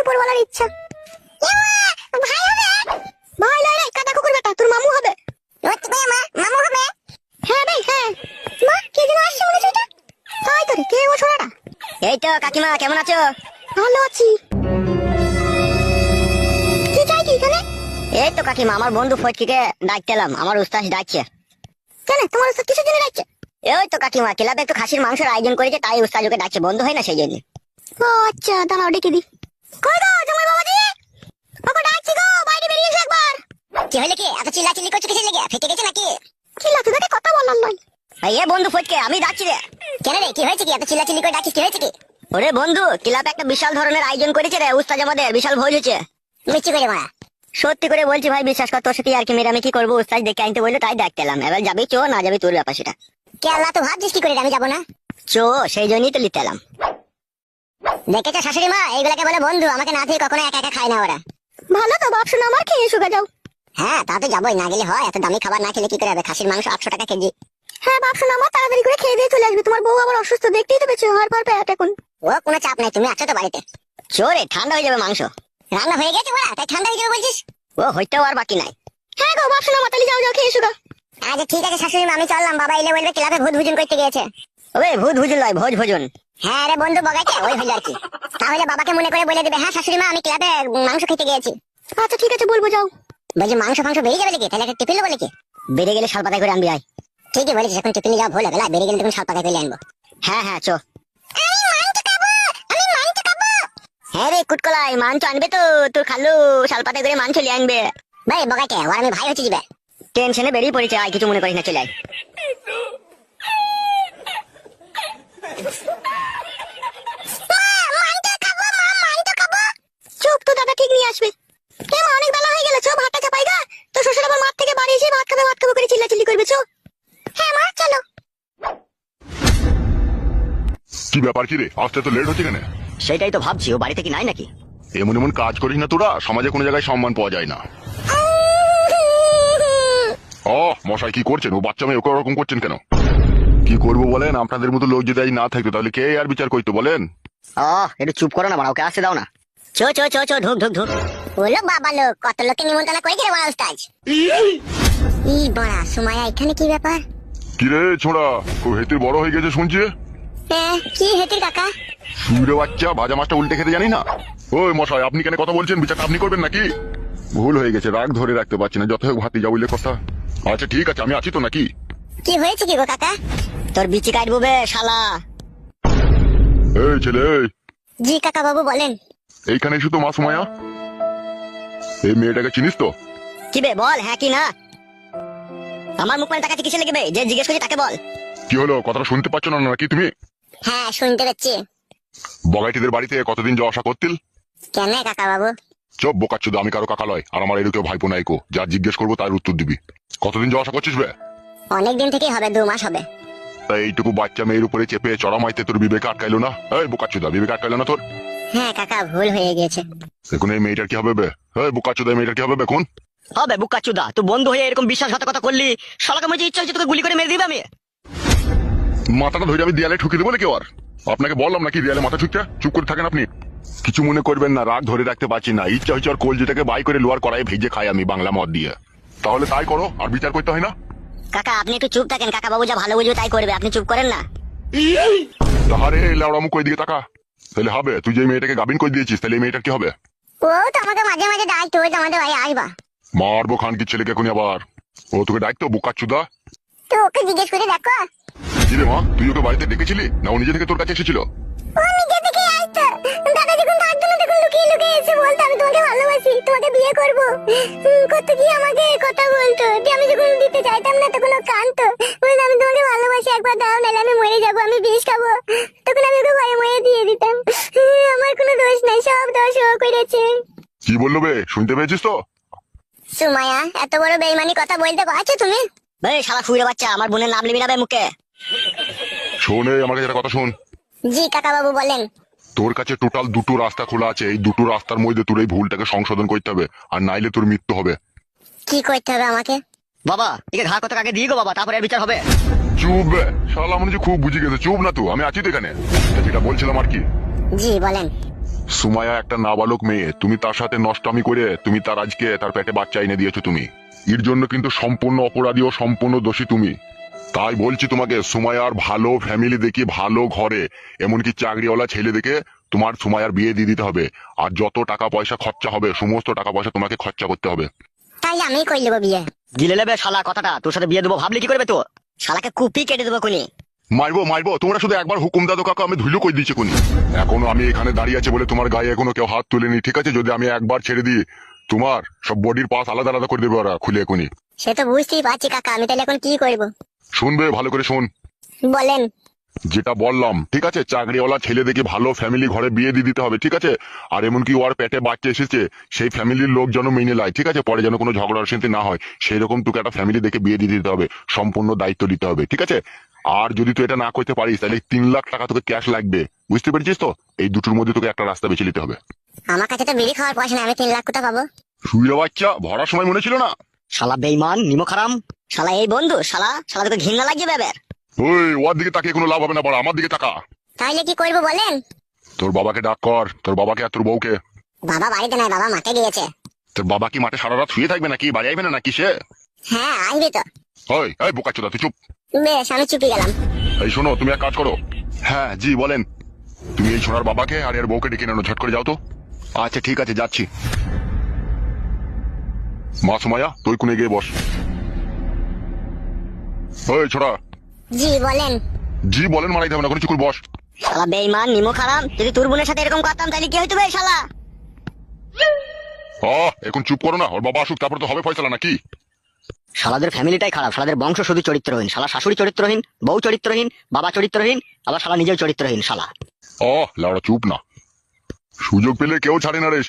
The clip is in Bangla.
উপরওয়ালার ইচ্ছা। ভাই হবে? ভাই নয় রে, কাটা কুকুর বেটা, তোর মামু হবে। মামু হবে? হ্যাঁ ভাই হ্যাঁ। মা কে যেন আসছে মনে হচ্ছে এটা। তাই তো রে, কে ও ছোড়াটা? এই তো কাকিমা, কেমন আছো? ভালো আছি। কি চাই কি এখানে? এই তো কাকিমা, আমার বন্ধু ফটকিকে ডাকতে এলাম, আমার উস্তাদ ডাকছে। কেন তোমার উস্তাদ কিসের জন্য ডাকছে? ওই তো কাকিমা, ক্লাবে একটু খাসির মাংসের আয়োজন করেছে, তাই উস্তাদ ওকে ডাকছে, বন্ধ হয় না সেই জন্য। ও আচ্ছা, দাঁড়াও ডেকে দি। কই গো জামাই বাবাজি? ওকে ডাকছি গো, বাইরে বেরিয়ে এসো একবার। কি হলো কি, এত চিল্লাচিল্লি করছো কিসের লেগে? ফেটে গেছে নাকি? চিল্লাতে দেখে কথা বলার নয়। এ বন্ধু ফটকে, আমি ডাকছি রে। কেন রে, কি হয়েছে কি, এত চিল্লাচিল্লি করে ডাকছিস, কি হয়েছে কি? ওরে বন্ধু, ক্লাবে একটা বিশাল ধরনের আয়োজন করেছে রে উস্তাদ, আমাদের বিশাল ভোজ হচ্ছে। মিষ্টি করে মা, সত্যি করে বলছি ভাই, বিশ্বাস কর, তোর সাথে আর কি মেরে আমি কি করবো, উস্তাদ দেখে আনতে বললো তাই ডাকতে এলাম। এবার যাবি চো, না যাবি তোর ব্যাপার সেটা। কে আল্লাহ, তো ভাবছিস কি করে আমি যাবো না? চো, সেই জন্যই তো লিতে এলাম। দেখেছো শাশুড়ি মা, এইগুলাকে বলে বন্ধু, আমাকে না থেকে কখনো একা একা খায় না ওরা। ভালো তো বাপ শোনা, আমার খেয়ে শুকা যাও। হ্যাঁ তা তো যাবোই, না গেলে হয়? এত দামি খাবার না খেলে কি করে হবে? খাসির মাংস 800 টাকা কেজি। হ্যাঁ বাপ শোনা, আমার তাড়াতাড়ি করে খেয়ে দিয়ে চলে আসবে, তোমার বউ আবার অসুস্থ, দেখতেই তো পেছো হার ফার প্যাট এখন। ও কোনো চাপ নাই, তুমি আছো তো বাড়িতে। চোরে, ঠান্ডা হয়ে যাবে মাংস। রান্না হয়ে গেছে ওরা, তাই ঠান্ডা হয়ে যাবে বলছিস? ও হইতেও আর বাকি নাই। হ্যাঁ গো বাপ শোনা, মাতালি যাও যাও খেয়ে শুকা। আচ্ছা ঠিক আছে শাশুড়ি মা, আমি চললাম, বাবা এলে বলবে ক্লাবে ভূত ভোজন করতে গিয়েছে। ওই ভূত ভোজন নয়, ভোজ ভোজন। হ্যাঁ রে বন্ধু বগাইছে, ওই হইল আর কি। তাহলে বাবাকে মনে করে বলে দেবে, হ্যাঁ শাশুড়ি মা আমি ক্লাবে মাংস খেতে গিয়েছি। আচ্ছা ঠিক আছে, বলবো যাও। বলছি মাংস ফাংস বেরিয়ে যাবে নাকি? তাহলে একটা টিফিন বলে কি? বেড়ে গেলে শাল পাতায় করে আনবি আয়। ঠিকই বলেছিস, এখন টিফিনে যাওয়া ভুল হবে, বেড়ে গেলে তখন শাল পাতায় করে আনবো। হ্যাঁ হ্যাঁ চো। হ্যাঁ রে কুটকলাই, মাংস আনবে তো, তোর খালু শাল পাতায় করে মাংস লিয়ে আনবে। ভাই বগাইকে, ওর আমি ভাই হচ্ছে যাবে। টেনশনে বেরিয়ে পড়েছে, আর কিছু মনে করিস না, চলে আয়। চুপ তো, দাদা ঠিক নিয়ে আসবে। হে মা, অনেক বেলা হয়ে গেল, চো ভাতটা চাপাই গা। তো শ্বশুর আবার মাঠ থেকে বাড়ি এসে ভাত খাবো করে চিল্লাচিল্লি করবে, চো। হ্যাঁ মা চলো। কি ব্যাপার, কি রে আসতে তো লেট হচ্ছে কেন? সেটাই তো ভাবছি, ও বাড়ি থেকে নাই নাকি? এমন এমন কাজ করিস না তোরা, সমাজে কোনো জায়গায় সম্মান পাওয়া যায় না। ও মশাই কি করছেন? ও বাচ্চা মেয়ে, ওকে ওরকম করছেন কেন? কি করবো বলেন, আপনাদের মতো লোক যদি আজ না থাকতো তাহলে কে আর বিচার করতো বলেন? একটু চুপ করো না বাড়া, ওকে আসতে দাও না। চো চো চো চো, ঢুক ঢুক ঢুক। বলো বাবা লোক, কত লোককে নিমন্ত্রণ করেছে রে বড় উস্তাদ। ই বড়া সুমাইয়া, এখানে কি ব্যাপার? কি রে ছোড়া, খুব হেতির বড় হয়ে গেছে শুনছি। হ্যাঁ কি হেতির কাকা? সুরে বাচ্চা, ভাজা মাছটা উল্টে খেতে জানি না? ওই মশাই, আপনি কেন কথা বলছেন? বিচারটা আপনি করবেন নাকি? ভুল হয়ে গেছে, রাগ ধরে রাখতে পারছি না, যত হোক ভাতি যা বললে কথা। আচ্ছা ঠিক আছে, আমি আছি তো নাকি? কি হয়েছে কি গো কাকা? তোর বিচি কাটবো বে শালা। এই ছেলে এই, জি কাকা বাবু বলেন। এইখানে এসে তো মা সুমাইয়া, এই মেয়েটাকে চিনিস তো? কি বে বল, হ্যাঁ কি না? আমার মুখ মানে তাকাচ্ছে কিসে লেগে বে? যে জিজ্ঞেস করছি তাকে বল। কি হলো, কথাটা শুনতে পাচ্ছ না নাকি তুমি? হ্যাঁ শুনতে পাচ্ছি। বগাইটিদের বাড়িতে কতদিন যাওয়া আসা করতিল? কেন কাকা বাবু? চপ বোকাচ্ছুদা, আমি কারো কাকা লয়, আর আমার এরকম ভাইপো নাইকো, যা জিজ্ঞেস করবো তার উত্তর দিবি। কতদিন যাওয়া আসা করছিস বে? অনেকদিন থেকেই হবে, 2 মাস হবে। তাই এইটুকু বাচ্চা মেয়ের উপরে চেপে চড়া মাইতে তোর বিবেক আটকাইলো না? এই বোকাচ্ছুদা, বিবেক আটকাইলো না তোর? হ্যাঁ কাকা ভুল হয়ে গেছে। এখন এই মেয়েটার কি হবে বে? এই বোকাচ্ছুদা, এই মেয়েটার কি হবে বেকুন? হবে বুকাচুদা, তুই বন্ধু হয়ে এরকম বিশ্বাসঘাতকতা করলি, শালাকে মধ্যে ইচ্ছা হচ্ছে তোকে গুলি করে মেরে দিবে আমি। মাথাটা ধরে আমি দেয়ালে ঠুকে দেবো নাকি? আর আপনাকে বললাম নাকি দেয়ালে মাথা ঠুকতে? চুপ করে থাকেন আপনি। কিছু মনে করবেন না, রাগ ধরে রাখতে পারছি না, ইচ্ছা হচ্ছে আর কলজিটাকে বাই করে লোয়ার কড়াই ভেজে খাই আমি বাংলা মদ দিয়ে। তাহলে তাই করো, আর বিচার করতে হয় না। কাকা আপনি একটু চুপ থাকেন, কাকা বাবু যা ভালো বুঝবে তাই করবে, আপনি চুপ করেন না। তাহারে লেওড়া মুখ ওই দিকে তাকা। তাহলে হবে, তুই যে মেয়েটাকে গাবিন করে দিয়েছিস, তাহলে এই মেয়েটার কি হবে? ও তো আমাকে মাঝে মাঝে ডাকতো, ওই তো আমাদের ভাই আসবা। মারবো খান কি ছেলেকে এখনই আবার। ও তোকে ডাকতো বোকাচ্ছুদা? তো ওকে জিজ্ঞেস করে দেখো। কি রে মা, তুই ওকে বাড়িতে ডেকেছিলি না ও নিজে থেকে তোর কাছে এসেছিল? ও নিজে থেকে আসতো, দাদা যখন থাকতো না তখন লুকিয়ে লুকিয়ে এসে বলতো আমি তোমাকে ভালোবাসি, তোমাকে বিয়ে করবো। কত কি আমাকে কথা বলতো, যে আমি যখন দিতে চাইতাম না তখন ও কাঁদতো, বলতো আমি তোমাকে ভালোবাসি, একবার দাও নাহলে আমি মরে যাবো, আমি বিষ খাবো। তখন আমি ওকে ভয়ে মরে দিয়ে দিতাম। আমার কোনো দোষ নাই, সব দোষ ও করেছে। কি বললো বে, শুনতে পেয়েছিস তো? সুমাইয়া, এত বড় বেইমানি কথা বলতে পারছো তুমি? বে শালা ফুইরে বাচ্চা, আমার বোনের নাম নিবি না বে মুখে। শোন, এই আমার কাছে একটা কথা শোন। জি কাকা বাবু বলেন। তোর কাছে টোটাল 2টো রাস্তা খোলা আছে, এই 2টো রাস্তার মধ্যে তোর এই ভুলটাকে সংশোধন করতে হবে, আর নাইলে তোর মৃত্যু হবে। কি করতে হবে আমাকে? বাবা একে ঘা কথা কাকে দিয়ে গো বাবা, তারপরে বিচার হবে। চুপ বে শালা, মনে হচ্ছে খুব বুঝে গেছে। চুপ না, তো আমি আছি তো এখানে। যেটা বলছিলাম আর কি, জি বলেন। সুমাইয়া একটা নাবালক মেয়ে, তুমি তার সাথে নষ্টামি করে তুমি তার আজকে তার পেটে বাচ্চা এনে দিয়েছো তুমি। এর জন্য কিন্তু সম্পূর্ণ অপরাধী ও সম্পূর্ণ দোষী তুমি। তাই বলছি তোমাকে, সুমাইয়ার ভালো ফ্যামিলি দেখি, ভালো ঘরে, এমনকি চাকরিওয়ালা ছেলে দেখে তোমার সুমাইয়ার বিয়ে দিয়ে দিতে হবে। আর যত টাকা পয়সা খরচা হবে সমস্ত টাকা পয়সা তোমাকে খরচা করতে হবে। তাইলে আমি কই নেবো বিয়ে। গিলে নেবে শালা কথাটা, তোর সাথে বিয়ে দেবো ভাবলি কি করবে তো? শালাকে কুপি কেটে দেবো কোনি। মারবো মারবো, তোমরা শুধু একবার হুকুম দাদো কাকা, আমি ধুলো কই দিচ্ছি কোনি। এখনো আমি এখানে দাঁড়িয়ে আছে বলে তোমার গায়ে এখনো কেউ হাত তুলেনি, ঠিক আছে? যদি আমি একবার ছেড়ে দিই তোমার সব বডির পাস আলাদা আলাদা করে দেবে ওরা খুলে এখনই। সে তো বুঝতেই পারছি কাকা, আমি তাহলে এখন কি করবো? শুনবে ভালো করে শোন, বলেন। যেটা বললাম ঠিক আছে, চাকরিওয়ালা ছেলে দেখে ভালো ফ্যামিলি ঘরে বিয়ে দিয়ে দিতে হবে, ঠিক আছে? আর এমনকি ওর পেটে বাচ্চা এসেছে সেই ফ্যামিলির লোক যেন মেনে নেয়, ঠিক আছে? পরে যেন কোনো ঝগড়া অশান্তি না হয়, সেই রকম তোকে একটা ফ্যামিলি দেখে বিয়ে দিয়ে দিতে হবে, সম্পূর্ণ দায়িত্ব দিতে হবে, ঠিক আছে? আর যদি তুই এটা না করতে পারিস তাহলে 3 লাখ টাকা তোকে ক্যাশ লাগবে, বুঝতে পেরেছিস তো? এই দুটোর মধ্যে তোকে একটা রাস্তা বেছে নিতে হবে। আমার কাছে তো বিড়ি খাওয়ার পয়সা নেই, আমি 3 লাখ কোথা পাবো? শুয়ে বাচ্চা, ভরার সময় মনে ছিল না? শালা বেইমান নিমখারাম শালা, এই বন্ধু শালা, শালা তোকে ঘৃণা লাগছে ব্যাপার। ওই ওর দিকে তাকিয়ে কোনো লাভ হবে না, বড় আমার দিকে তাকা। তাইলে কি করবো বলেন? তোর বাবাকে ডাক কর, তোর বাবাকে আর তোর বউকে। বাবা বাড়িতে নাই, বাবা মাঠে গিয়েছে। তোর বাবা কি মাঠে সারা রাত শুয়ে থাকবে নাকি? বাড়ি আসবে না নাকি সে? হ্যাঁ আসবে তো। ওই এই বোকাচোদা, তুই চুপ। বেশ, আমি চুপি গেলাম। এই শোনো, তুমি এক কাজ করো। হ্যাঁ জি বলেন। তুমি এই সোনার বাবাকে আর এর বউকে ডেকে নেনো, ঝট করে যাও তো। আচ্ছা ঠিক আছে, যাচ্ছি। মা সুমাইয়া, তুই কোণে গিয়ে বস। ওই ছোড়া। জি বলেন। জি বলেন মারাইতে হবে না, কোনো চুকুর বস। শালা বেইমান নিমখারাম, যদি তোর বোনের সাথে এরকম করতাম তাহলে কি হইতো বে শালা? এখন চুপ করো না, ওর বাবা আসুক তারপরে তো হবে ফয়সালা নাকি? শালাদের ফ্যামিলিটাই খারাপ, শালাদের বংশ শুধু চরিত্রহীন। শালা শাশুড়ি চরিত্রহীন, বউ চরিত্রহীন, বাবা চরিত্রহীন, আবার শালা নিজেও চরিত্রহীন শালা। লাউড়া চুপ না। সুযোগ পেলে কেউ ছাড়ে না রে,